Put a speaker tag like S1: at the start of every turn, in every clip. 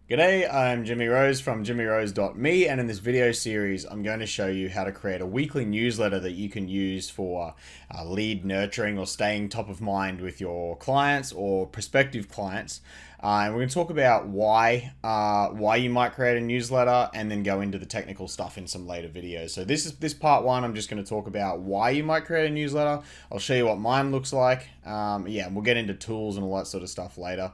S1: G'day, I'm Jimmy Rose from jimmyrose.me, and in this video series I'm going to show you how to create a weekly newsletter that you can use for lead nurturing or staying top of mind with your clients or prospective clients. And we're going to talk about why you might create a newsletter, and then go into the technical stuff in some later videos. So this part one. I'm just going to talk about why you might create a newsletter. I'll show you what mine looks like. We'll get into tools and all that sort of stuff later.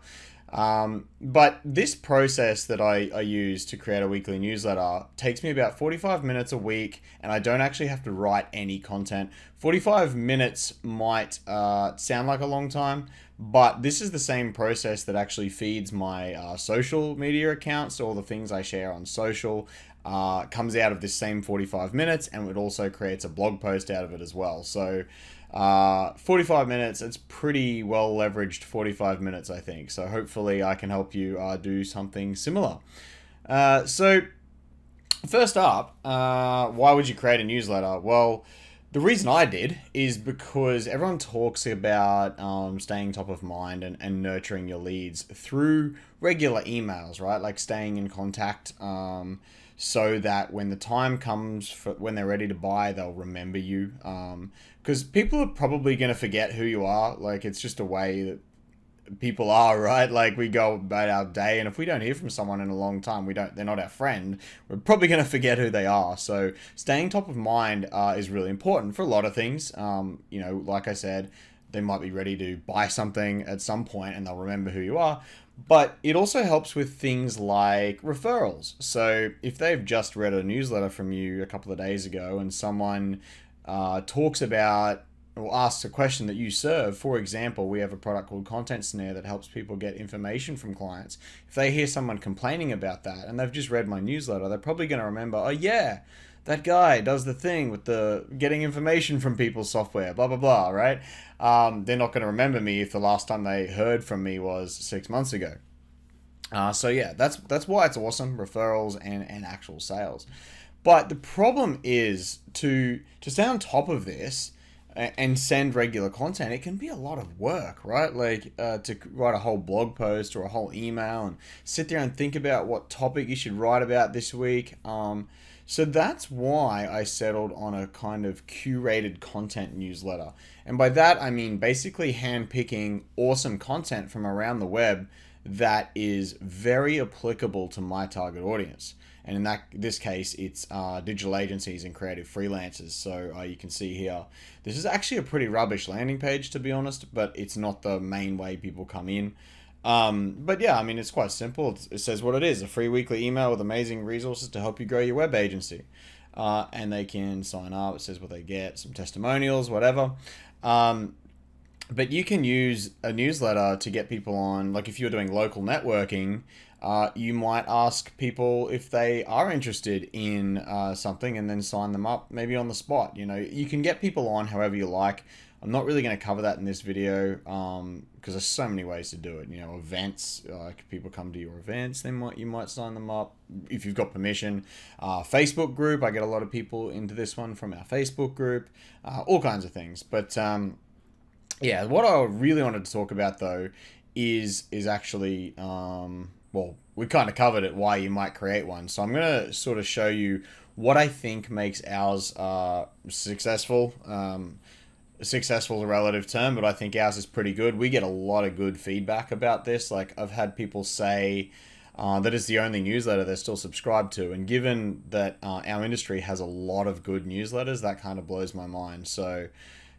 S1: But this process that I use to create a weekly newsletter takes me about 45 minutes a week, and I don't actually have to write any content. 45 minutes might sound like a long time, but this is the same process that actually feeds my social media accounts. All the things I share on social comes out of this same 45 minutes, and it also creates a blog post out of it as well. So 45 minutes, it's pretty well leveraged 45 minutes, I think. So hopefully I can help you do something similar. So first up, why would you create a newsletter? Well, the reason I did is because everyone talks about staying top of mind and nurturing your leads through regular emails, right? Like staying in contact so that when the time comes for when they're ready to buy, they'll remember you. Because people are probably going to forget who you are. Like, it's just a way that people are, right? Like, we go about our day, and if we don't hear from someone in a long time, they're not our friend, we're probably going to forget who they are. So staying top of mind is really important for a lot of things. Like I said, they might be ready to buy something at some point and they'll remember who you are. But it also helps with things like referrals. So if they've just read a newsletter from you a couple of days ago, and someone talks about or asks a question that you serve. For example, we have a product called Content Snare that helps people get information from clients. If they hear someone complaining about that and they've just read my newsletter, they're probably going to remember, oh yeah, that guy does the thing with the getting information from people's software, blah, blah, blah, right? They're not going to remember me if the last time they heard from me was 6 months ago. So yeah, that's why it's awesome, referrals and actual sales. But the problem is to stay on top of this and send regular content, it can be a lot of work, right? Like to write a whole blog post or a whole email and sit there and think about what topic you should write about this week. So that's why I settled on a kind of curated content newsletter. And by that, I mean basically handpicking awesome content from around the web that is very applicable to my target audience. And in this case, it's digital agencies and creative freelancers. So you can see here, this is actually a pretty rubbish landing page, to be honest, but it's not the main way people come in. But yeah, I mean, it's quite simple. It says what it is: a free weekly email with amazing resources to help you grow your web agency. And they can sign up. It says what they get, some testimonials, whatever. But you can use a newsletter to get people on, like if you're doing local networking, you might ask people if they are interested in something and then sign them up maybe on the spot. You know, you can get people on however you like. I'm not really going to cover that in this video because there's so many ways to do it. You know, events, like people come to your events, you might sign them up if you've got permission. Facebook group, I get a lot of people into this one from our Facebook group, all kinds of things. But yeah, what I really wanted to talk about though is actually well, we kind of covered it, why you might create one. So I'm going to sort of show you what I think makes ours successful. Successful is a relative term, but I think ours is pretty good. We get a lot of good feedback about this. Like, I've had people say that it's the only newsletter they're still subscribed to. And given that our industry has a lot of good newsletters, that kind of blows my mind. So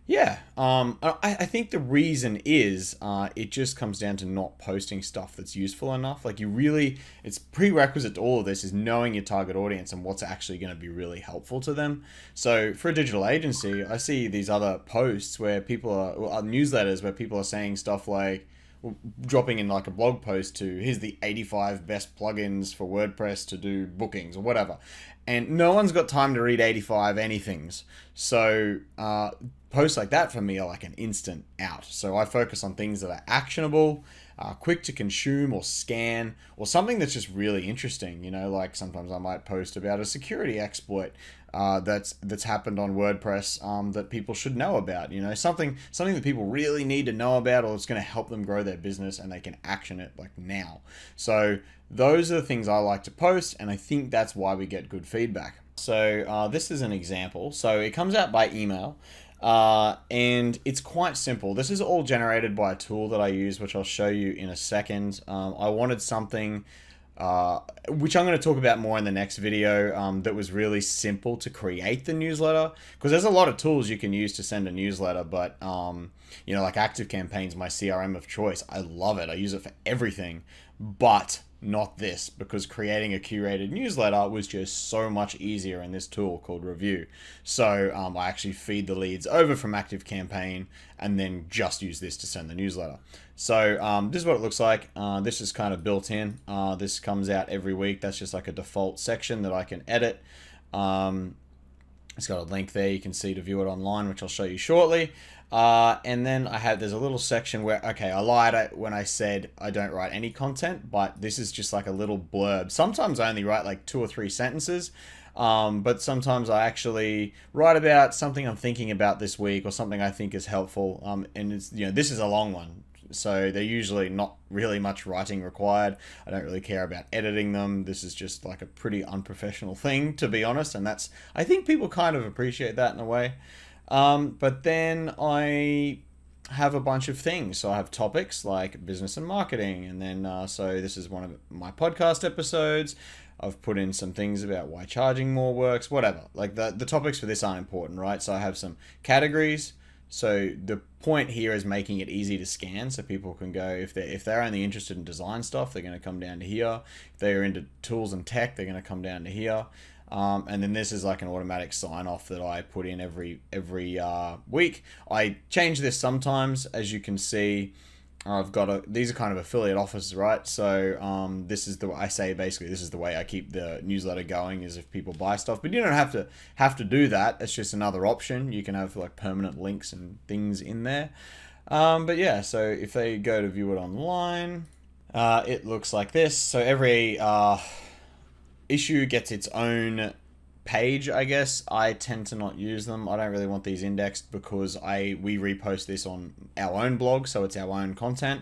S1: yeah, I think the reason is it just comes down to not posting stuff that's useful enough. Like, it's prerequisite to all of this is knowing your target audience and what's actually going to be really helpful to them. So for a digital agency, I see these other posts where people are newsletters where people are saying stuff like, dropping in like a blog post to, here's the 85 best plugins for WordPress to do bookings or whatever. And no one's got time to read 85 anythings. So posts like that for me are like an instant out. So I focus on things that are actionable, quick to consume or scan, or something that's just really interesting. You know, like sometimes I might post about a security exploit that's happened on WordPress that people should know about. You know, something that people really need to know about, or it's going to help them grow their business and they can action it like now. So those are the things I like to post, and I think that's why we get good feedback. So this is an example. So it comes out by email. And it's quite simple. This is all generated by a tool that I use, which I'll show you in a second. I wanted something which I'm going to talk about more in the next video, that was really simple to create the newsletter, because there's a lot of tools you can use to send a newsletter, but you know, like ActiveCampaign's my CRM of choice. I love it. I use it for everything, but not this, because creating a curated newsletter was just so much easier in this tool called Review. So I actually feed the leads over from ActiveCampaign and then just use this to send the newsletter. So this is what it looks like. This is kind of built in. This comes out every week. That's just like a default section that I can edit. It's got a link there. You can see to view it online, which I'll show you shortly. And then there's a little section where, okay, I lied when I said I don't write any content, but this is just like a little blurb. Sometimes I only write like 2 or 3 sentences, but sometimes I actually write about something I'm thinking about this week or something I think is helpful. And it's, you know, this is a long one, so they're usually not really much writing required. I don't really care about editing them. This is just like a pretty unprofessional thing, to be honest, and I think people kind of appreciate that in a way. But then I have a bunch of things. So I have topics like business and marketing, and then so this is one of my podcast episodes. I've put in some things about why charging more works, whatever. Like the topics for this aren't important, right? So I have some categories. So the point here is making it easy to scan, so people can go, if they're only interested in design stuff, they're going to come down to here. If they're into tools and tech, they're going to come down to here. And then this is like an automatic sign off that I put in every week. I change this sometimes, as you can see. I've got these are kind of affiliate offers, right? So this is I say basically this is the way I keep the newsletter going, is if people buy stuff, but you don't have to do that. It's just another option. You can have like permanent links and things in there. But yeah, so if they go to view it online, it looks like this. So every issue gets its own page, I guess. I tend to not use them. I don't really want these indexed because we repost this on our own blog, so it's our own content.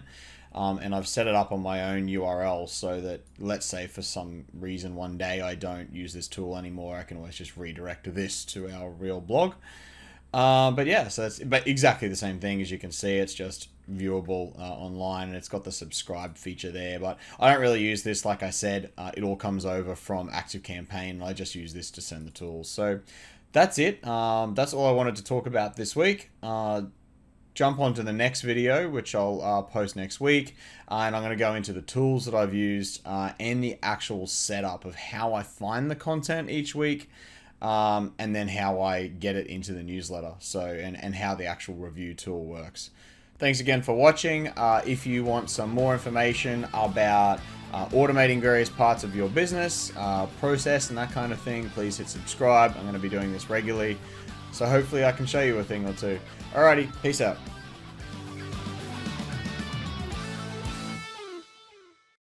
S1: And I've set it up on my own URL so that, let's say for some reason one day I don't use this tool anymore, I can always just redirect this to our real blog. But yeah, so that's exactly the same thing. As you can see, it's just viewable online, and it's got the subscribe feature there, but I don't really use this. Like I said, it all comes over from ActiveCampaign. I just use this to send the tools. So that's it. That's all I wanted to talk about this week. Jump on to the next video, which I'll post next week, and I'm going to go into the tools that I've used and the actual setup of how I find the content each week. And then how I get it into the newsletter, so and how the actual review tool works. Thanks again for watching. If you want some more information about automating various parts of your business, process and that kind of thing, please hit subscribe. I'm going to be doing this regularly, so hopefully I can show you a thing or two. Alrighty, peace out.